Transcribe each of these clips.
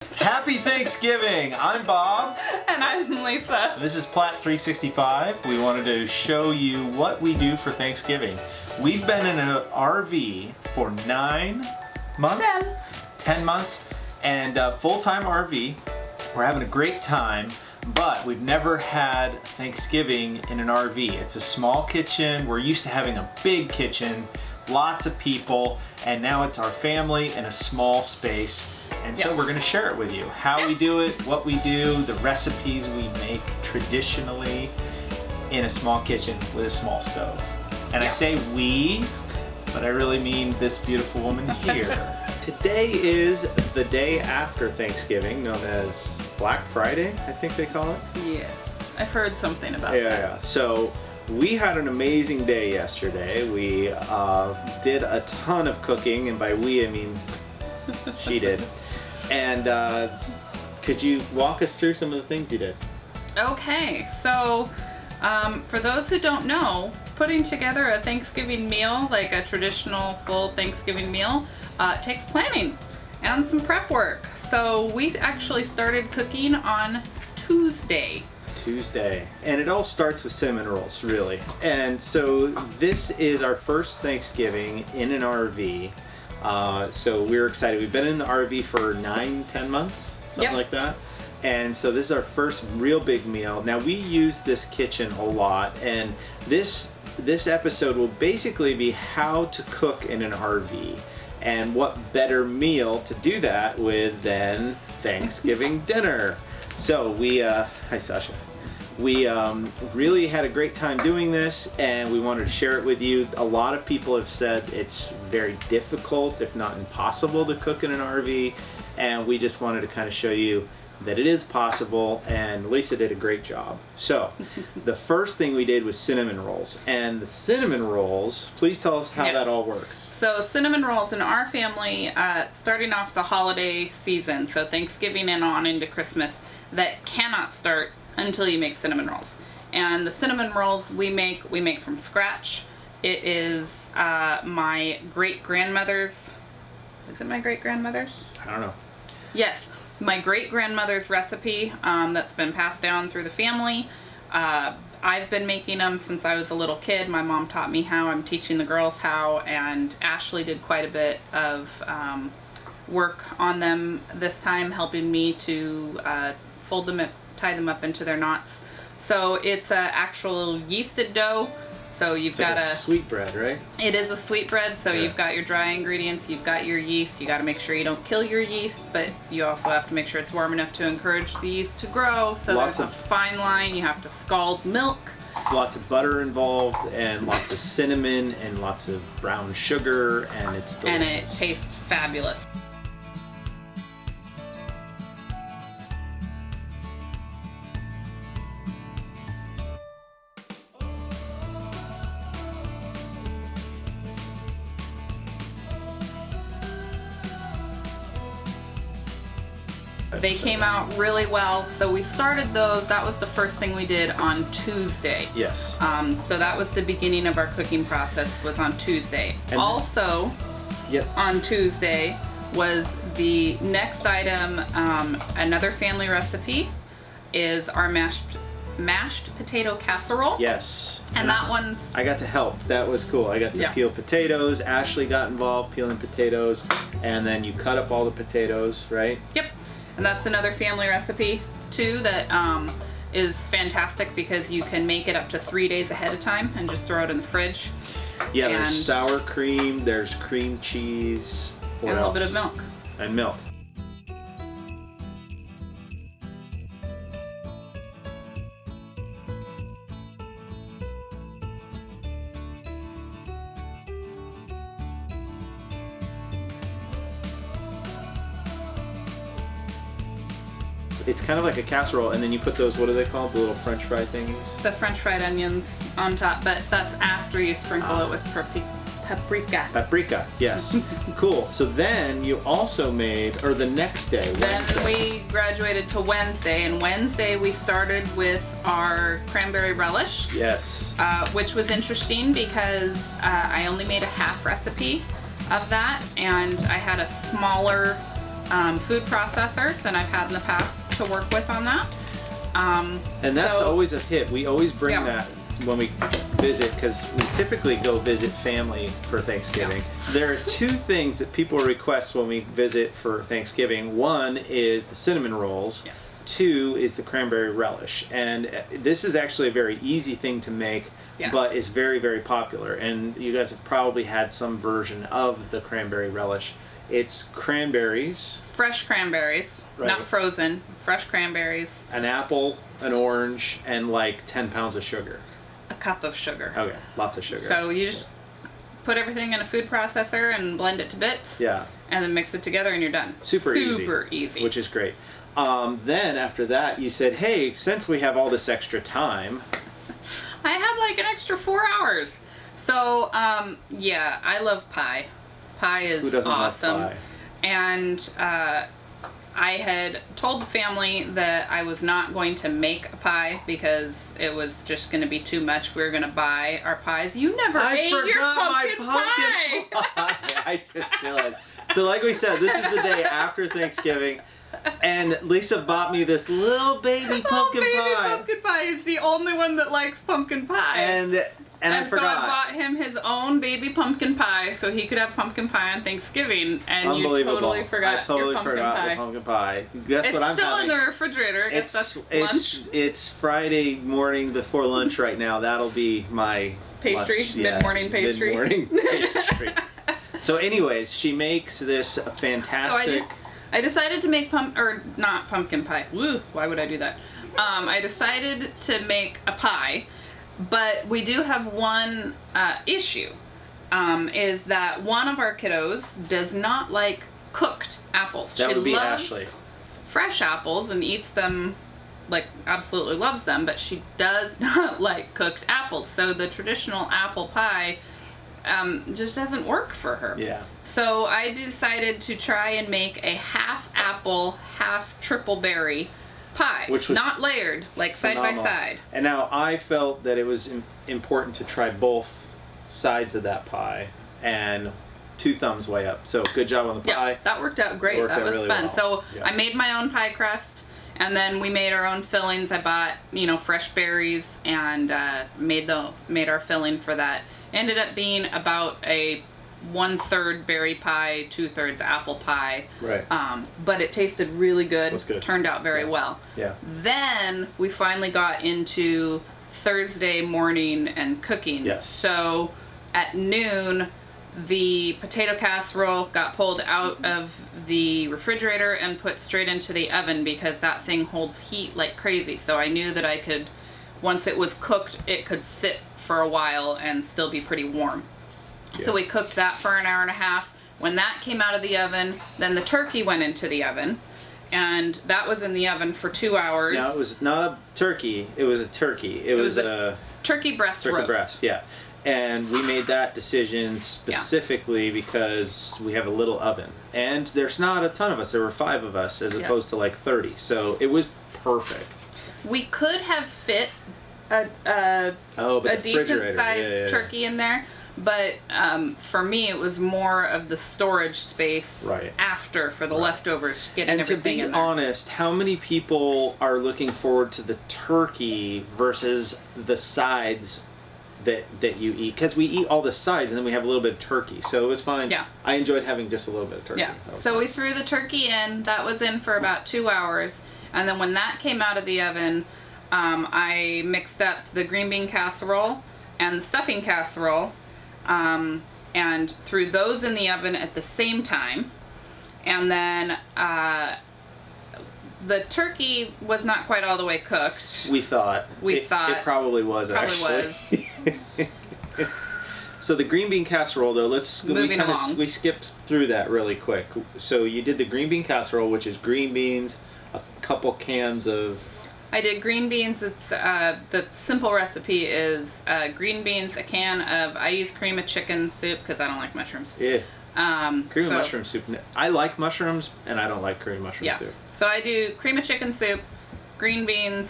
Happy Thanksgiving! I'm Bob. And I'm Lisa. This is Platt 365. We wanted to show you what we do for Thanksgiving. We've been in an RV for 9 months? 10 months, and full-time RV. We're having a great time, but we've never had Thanksgiving in an RV. It's a small kitchen. We're used to having a big kitchen, lots of people, and now it's our family in a small space. And so we're going to share it with you. How we do it, what we do, the recipes we make traditionally in a small kitchen with a small stove. And I say we, but I really mean this beautiful woman here. Today is the day after Thanksgiving, known as Black Friday, I think they call it. Yes, I've heard something about that. Yeah. So we had an amazing day yesterday. We did a ton of cooking, and by we I mean she did. And could you walk us through some of the things you did? Okay, so for those who don't know, putting together a Thanksgiving meal, like a traditional full Thanksgiving meal, takes planning and some prep work. So we actually started cooking on Tuesday. And it all starts with cinnamon rolls, really. And so this is our first Thanksgiving in an RV. So we're excited. We've been in the RV for 9-10 months, something like that. And so this is our first real big meal. Now we use this kitchen a lot, and this episode will basically be how to cook in an RV. And what better meal to do that with than Thanksgiving dinner. So we, hi Sasha. We really had a great time doing this, and we wanted to share it with you. A lot of people have said it's very difficult, if not impossible, to cook in an RV, and we just wanted to kind of show you that it is possible, and Lisa did a great job. So the first thing we did was cinnamon rolls, and the cinnamon rolls, please tell us how that all works. So cinnamon rolls in our family, starting off the holiday season, so Thanksgiving and on into Christmas, that cannot start until you make cinnamon rolls. And the cinnamon rolls we make from scratch. It is my great-grandmother's, is it my great-grandmother's? I don't know. Yes, my great-grandmother's recipe that's been passed down through the family. I've been making them since I was a little kid. My mom taught me how, I'm teaching the girls how, and Ashley did quite a bit of work on them this time, helping me to fold them up, tie them up into their knots. So it's a actual yeasted dough. So you've got a sweetbread, right? It is a sweetbread. So you've got your dry ingredients, you've got your yeast. You got to make sure you don't kill your yeast, but you also have to make sure it's warm enough to encourage the yeast to grow. So there's a fine line. You have to scald milk. There's lots of butter involved, and lots of cinnamon, and lots of brown sugar, and it's delicious. And it tastes fabulous. They came out really well, so we started those. That was the first thing we did on Tuesday. Yes. So that was the beginning of our cooking process, was on Tuesday. And also, on Tuesday was the next item, another family recipe, is our mashed potato casserole. Yes. And that one's... I got to help. That was cool. I got to peel potatoes. Ashley got involved peeling potatoes, and then you cut up all the potatoes, right? Yep. And that's another family recipe too that is fantastic because you can make it up to 3 days ahead of time and just throw it in the fridge. Yeah, there's sour cream, there's cream cheese, and a little bit of milk. And milk. It's kind of like a casserole, and then you put those, what are they called? The little French fry thingies? The French fried onions on top, but that's after you sprinkle it with paprika. Paprika, yes. Cool. So then you also made, or the next day, Wednesday. Then we graduated to Wednesday, and Wednesday we started with our cranberry relish. Yes. Which was interesting because I only made a half recipe of that, and I had a smaller food processor than I've had in the past to work with on that. And that's always a hit. We always bring that when we visit, because we typically go visit family for Thanksgiving. Yeah. There are two things that people request when we visit for Thanksgiving. One is the cinnamon rolls. Yes. Two is the cranberry relish. And this is actually a very easy thing to make, but it's very, very popular. And you guys have probably had some version of the cranberry relish. It's cranberries. Fresh cranberries, not frozen. Fresh cranberries. An apple, an orange, and like 10 pounds of sugar. A cup of sugar. Okay, lots of sugar. So you just put everything in a food processor and blend it to bits. Yeah. And then mix it together and you're done. Super easy. Which is great. Then after that, you said, hey, since we have all this extra time. I had like an extra 4 hours. So, yeah, I love pie. Pie is Who doesn't awesome. love pie? And I had told the family that I was not going to make a pie because it was just going to be too much. We were going to buy our pies. You never ate your pumpkin pie. I just realized. So like we said, this is the day after Thanksgiving. And Lisa bought me this little baby pumpkin pie. Pumpkin pie is the only one that likes pumpkin pie. And I forgot. So I bought him his own baby pumpkin pie so he could have pumpkin pie on Thanksgiving. And you totally forgot your pumpkin pie. The pumpkin pie. Guess it's what I'm still having? in the refrigerator. It's Friday morning before lunch right now. That'll be my pastry, lunch. mid-morning pastry. Mid-morning pastry. So anyways, she makes this fantastic... So I decided to make not pumpkin pie. Woo, why would I do that? I decided to make a pie, but we do have one issue, is that one of our kiddos does not like cooked apples. That would be loves Ashley. Fresh apples and eats them, like absolutely loves them, but she does not like cooked apples. So the traditional apple pie just doesn't work for her. Yeah. So I decided to try and make a half apple, half triple berry pie. Which was not layered, like phenomenal. side by side. And now I felt that it was important to try both sides of that pie, and 2 thumbs way up. So good job on the pie. Yeah, that worked out great. That was really fun. well. So yeah. I made my own pie crust, and then we made our own fillings. I bought, fresh berries and made our filling for that. Ended up being about a 1/3 berry pie, 2/3 apple pie. Right. But it tasted really good. Was good. Turned out very well. Yeah. Then we finally got into Thursday morning and cooking. Yes. So at noon, the potato casserole got pulled out of the refrigerator and put straight into the oven because that thing holds heat like crazy. So I knew that I could, once it was cooked, it could sit for a while and still be pretty warm. Yeah. So we cooked that for an hour and a half. When that came out of the oven, then the turkey went into the oven, and that was in the oven for 2 hours. Now, it was not a turkey, it was a turkey. It was a turkey breast roast. Turkey breast, yeah. And we made that decision specifically because we have a little oven. And there's not a ton of us. There were 5 of us as opposed to like 30. So it was perfect. We could have fit a decent sized turkey in there, but for me it was more of the storage space after for the leftovers, getting everything in there. And to be honest, how many people are looking forward to the turkey versus the sides that you eat? Because we eat all the sides and then we have a little bit of turkey, so it was fine. Yeah. I enjoyed having just a little bit of turkey. Yeah. So we threw the turkey in. That was in for about 2 hours, and then when that came out of the oven, I mixed up the green bean casserole and the stuffing casserole, and threw those in the oven at the same time. And then the turkey was not quite all the way cooked. We thought. It probably was, actually. So the green bean casserole, though, we skipped through that really quick. So you did the green bean casserole, which is green beans, a couple cans of... I did green beans. It's the simple recipe is green beans, a can of, I use cream of chicken soup because I don't like mushrooms. Yeah. Cream of mushroom soup. I like mushrooms, and I don't like cream of mushroom soup. So I do cream of chicken soup, green beans,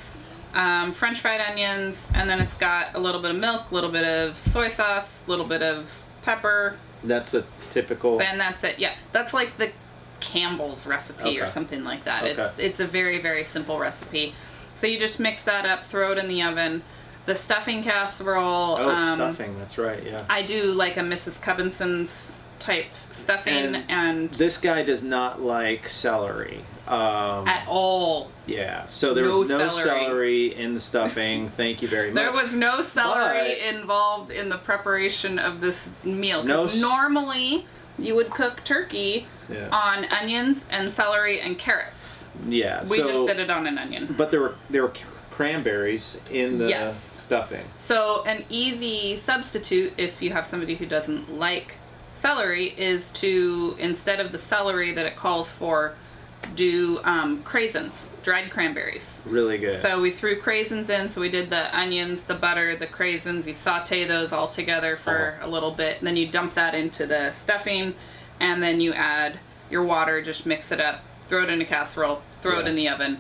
French fried onions, and then it's got a little bit of milk, a little bit of soy sauce, a little bit of pepper. That's a typical... And that's it. Yeah, that's like the Campbell's recipe or Okay. something like that. Okay. It's a very, very simple recipe. So you just mix that up, throw it in the oven. The stuffing casserole. Oh, stuffing. That's right. Yeah. I do like a Mrs. Cubinson's type stuffing, and this guy does not like celery. at all. Yeah. So there was No no celery. celery in the stuffing. Thank you very much. There was no celery But- involved in the preparation of this meal. 'Cause No s- normally you would cook turkey Yeah. on onions and celery and carrots. Yeah. We so, just did it on an onion. But there were cranberries in the Yes. stuffing. So an easy substitute, if you have somebody who doesn't like celery, is to, instead of the celery that it calls for, do craisins, dried cranberries. Really good. So we threw craisins in, so we did the onions, the butter, the craisins, you saute those all together for a little bit, and then you dump that into the stuffing, and then you add your water, just mix it up, throw it in a casserole, throw it Yeah. in the oven.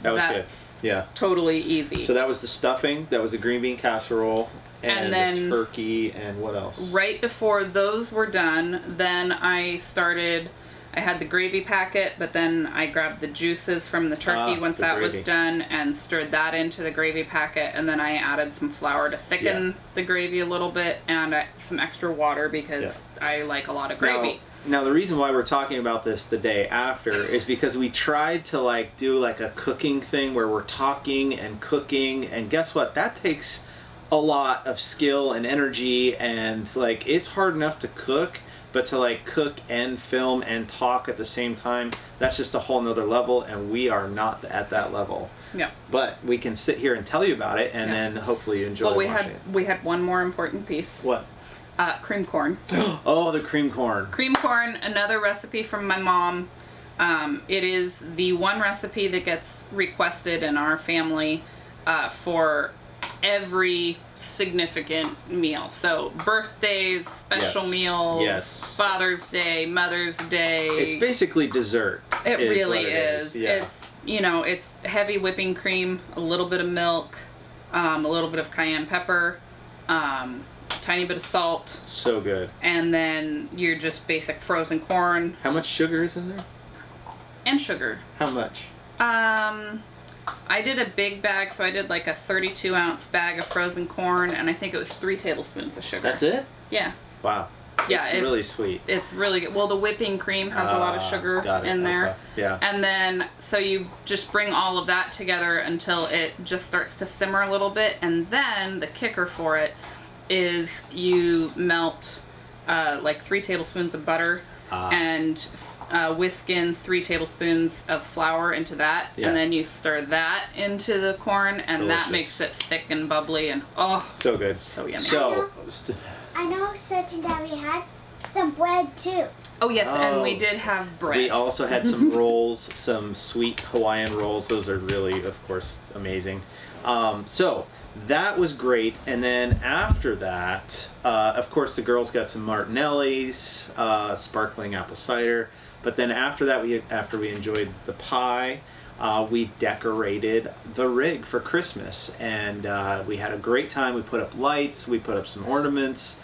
That was That's good. Yeah. totally easy. So that was the stuffing. That was the green bean casserole. And the then- turkey and what else? Right before those were done, then I had the gravy packet, but then I grabbed the juices from the turkey once the that gravy. was done and stirred that into the gravy packet, and then I added some flour to thicken the gravy a little bit, and some extra water because I like a lot of gravy. Now the reason why we're talking about this the day after is because we tried to like do like a cooking thing where we're talking and cooking, and guess what? That takes a lot of skill and energy, and like it's hard enough to cook, but to like cook and film and talk at the same time, that's just a whole nother level, and we are not at that level. Yeah. But we can sit here and tell you about it, and then hopefully you enjoy Well, watching it. we had one more important piece. What? Cream corn. Oh, the cream corn. Cream corn, another recipe from my mom. It is the one recipe that gets requested in our family for every significant meal. So birthdays, special Yes. meals, Yes. Father's Day, Mother's Day. It's basically dessert. It is really what it is. Yeah. It's heavy whipping cream, a little bit of milk, a little bit of cayenne pepper, tiny bit of salt, So good. and then your just basic frozen corn How much sugar is in there? and sugar. How much? I did a big bag, so I did like a 32-ounce bag of frozen corn, and I think it was 3 tablespoons of sugar. That's it? Yeah. Wow. Yeah, it's really sweet. It's really good. Well, the whipping cream has a lot of sugar Got it. in there. Okay. Yeah. And then, so you just bring all of that together until it just starts to simmer a little bit, and then the kicker for it is you melt like 3 tablespoons of butter and whisk in 3 tablespoons of flour into that, Yeah. and then you stir that into the corn, and that Delicious. makes it thick and bubbly, and So good. so yummy. So, I know certain that we had some bread too. Oh yes, and we Oh. did have bread. we also had some rolls, some sweet Hawaiian rolls. Those are really, of course, amazing. So that was great. And then after that, of course, the girls got some Martinelli's, sparkling apple cider. But then after that, after we enjoyed the pie, we decorated the rig for Christmas, and we had a great time. We put up lights, we put up some ornaments.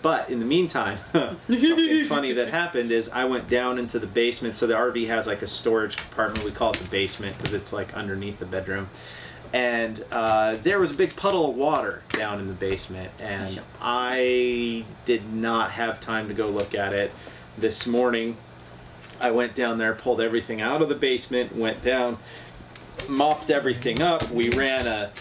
But in the meantime, something funny that happened is I went down into the basement. So the RV has like a storage compartment. We call it the basement because it's like underneath the bedroom. And there was a big puddle of water down in the basement. And I did not have time to go look at it. This morning, I went down there, pulled everything out of the basement, went down, mopped everything up. We ran a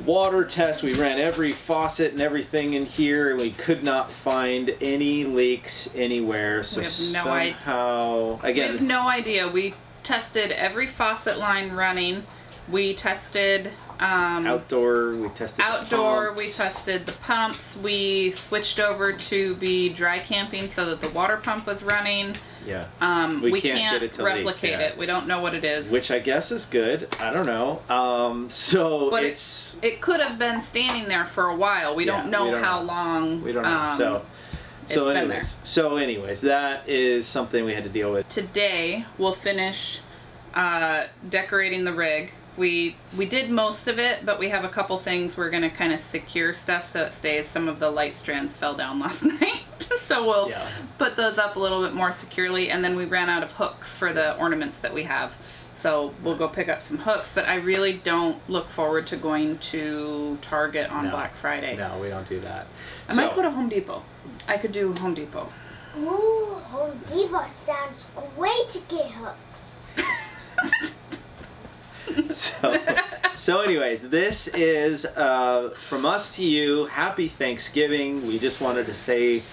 water test. We ran every faucet and everything in here, and we could not find any leaks anywhere. So We have no somehow, We have again, no idea. We tested every faucet line running. We tested outdoor. We tested outdoor. the We pumps. tested the pumps. We switched over to be dry camping so that the water pump was running. Yeah. We We can't, can't get it to leak, replicate yeah. it. We don't know what it is. Which I guess is good. I don't know. So But it's it could have been standing there for a while. We Yeah, don't know we don't how know. long. we don't know. it's been Anyways, that is something we had to deal with. Today we'll finish decorating the rig We did most of it, but we have a couple things we're gonna kind of secure stuff so it stays. Some of the light strands fell down last night, so we'll put those up a little bit more securely. And then we ran out of hooks for the ornaments that we have, so we'll go pick up some hooks. But I really don't look forward to going to Target on Black Friday. No, we don't do that. I might go to Home Depot. I could do Home Depot. Ooh, Home Depot sounds great to get hooks. So anyways, this is from us to you. Happy Thanksgiving. We just wanted to say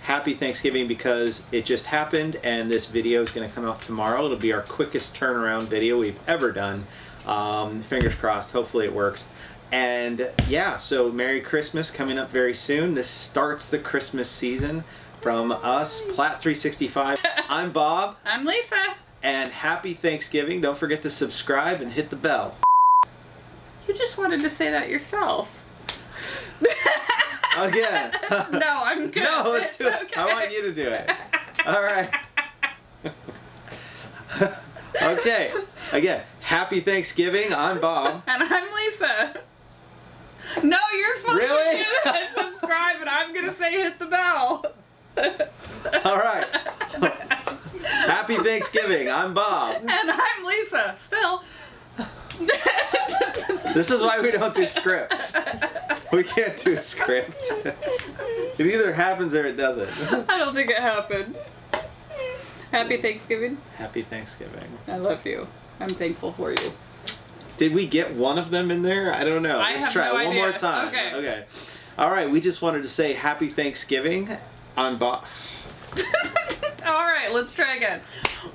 happy Thanksgiving because it just happened, and this video is going to come out tomorrow. It'll be our quickest turnaround video we've ever done. Fingers crossed. Hopefully it works. And yeah, so Merry Christmas coming up very soon. This starts the Christmas season from us, Platt 365. I'm Bob. I'm Lisa. And happy Thanksgiving. Don't forget to subscribe and hit the bell. You just wanted to say that yourself. Again. No, I'm good. No, let's do it. Okay. I want you to do it. All right. Okay. Again, happy Thanksgiving. I'm Bob. And I'm Lisa. No, you're supposed to do that. Subscribe, and I'm going to say hit the bell. All right. Happy Thanksgiving. I'm Bob. And I'm Lisa. Still. This is why we don't do scripts. We can't do a script. It either happens or it doesn't. I don't think it happened. Happy Thanksgiving. Happy Thanksgiving. I love you. I'm thankful for you. Did we get one of them in there? I don't know. Let's try it one more time. Okay. All right. We just wanted to say happy Thanksgiving. I'm Bob. All right. Let's try again.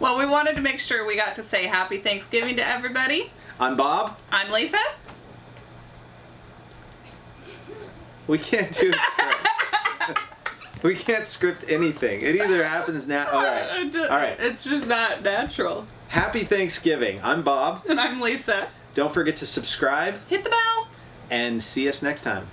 Well, we wanted to make sure we got to say happy Thanksgiving to everybody. I'm Bob. I'm Lisa. We can't do a script. We can't script anything. It either happens now. All right. All right. It's just not natural. Happy Thanksgiving. I'm Bob. And I'm Lisa. Don't forget to subscribe Hit the bell. and see us next time.